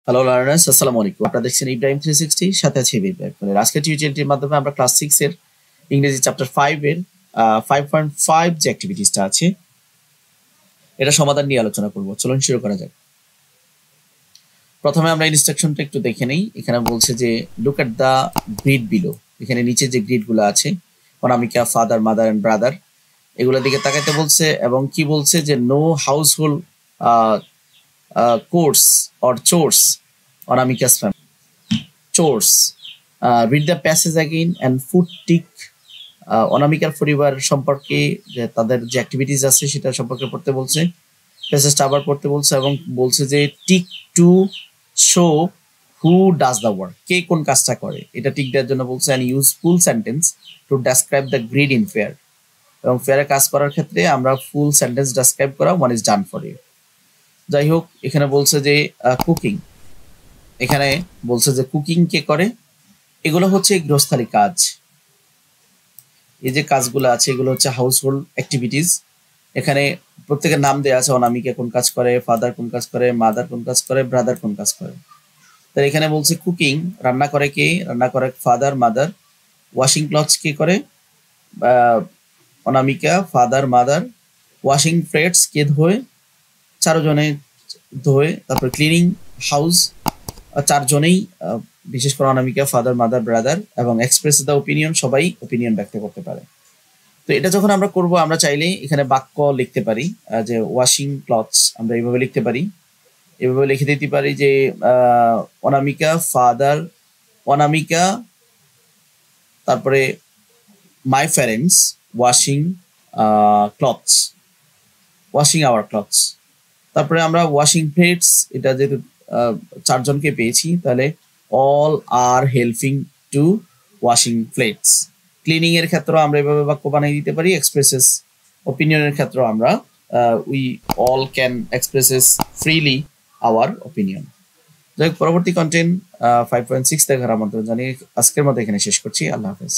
Hello learners, আসসালামু আলাইকুম। আপনারা দেখছেন ইব্রাহিম 360, সাথে আছে ইব্রাহিম। আজকের টিউটোরিয়ালটির মাধ্যমে আমরা ক্লাস 6 এর ইংরেজি চ্যাপ্টার 5 এর 5.5 যে অ্যাক্টিভিটিসটা আছে এটা সমাধান নিয়ে আলোচনা করব। চলুন শুরু করা যাক। প্রথমে আমরা ইনস্ট্রাকশনটা একটু দেখে নেই। এখানে বলছে যে look at the grid below. এখানে নিচে যে গ্রিডগুলো আছে Anamika, father, mother and brother, এগুলোর দিকে তাকাইতে বলছে এবং কি বলছে যে no household course or chores Anamika's family. Chores. Read the passage again and put tick. অনামিকার পরিবার সম্পর্কে যে তাদের যে অ্যাক্টিভিটিস আছে সেটা সম্পর্কে পড়তে বলছে। প্যাসেজটা আবার পড়তে বলছে এবং বলছে যে tick to show who does the work. কে কোন কাজটা করে এটা টিক দেওয়ার জন্য বলছে। And use full sentence to describe the grid in pair. এবং ফেয়ারে কাজ করার ক্ষেত্রে আমরা ফুল সেন্টেন্স ডেসক্রাইব করা one is done for you. যাই হোক, এখানে বলছে যে কুকিং। এখানে বলছে যে কুকিং কে করে, এগুলো হচ্ছে গৃহস্থালী কাজ। এই যে কাজগুলো আছে এগুলো হচ্ছে হাউস হোল্ড অ্যাক্টিভিটিস। এখানে প্রত্যেকের নাম দেওয়া আছে। অনামিকা কোন কাজ করে, ফাদার কোন কাজ করে, মাদার কোন কাজ করে, ব্রাদার কোন কাজ করে। তাই এখানে বলছে কুকিং, রান্না করে কে, রান্না করে ফাদার, মাদার। ওয়াশিং ক্লথস কে করে, অনামিকা, ফাদার, মাদার। ওয়াশিং প্লেটস কে ধোয়, চারজনে ধোয়। তারপর ক্লিনিং হাউস চারজনেই, বিশেষ করে অনামিকা, ফাদার, মাদার, ব্রাদার। এবং এক্সপ্রেস দ্য ওপিনিয়ন, সবাই ওপিনিয়ন ব্যক্ত করতে পারে। তো এটা যখন আমরা করব আমরা চাইলেই এখানে বাক্য লিখতে পারি যে ওয়াশিং ক্লথস আমরা এইভাবে লিখতে পারি। এভাবে লিখে দিতে পারি যে অনামিকা, ফাদার, অনামিকা, তারপরে my parents washing clothes, washing our clothes. তারপরে আমরা ওয়াশিং প্লেটস, এটা যেহেতু চারজনকে পেয়েছি তাহলে all are helping to washing plates. Cleaning এর ক্ষেত্রেও আমরা এভাবে বাক্য বানিয়ে দিতে পারি। এক্সপ্রেসেস ওপিনিয়নের ক্ষেত্রেও আমরা we all can expresses freely our opinion. যাই হোক, পরবর্তী কন্টেন্ট 5.6 দেখার আমন্ত্রণ জানিয়ে আজকের মতো এখানে শেষ করছি। আল্লাহ হাফেজ।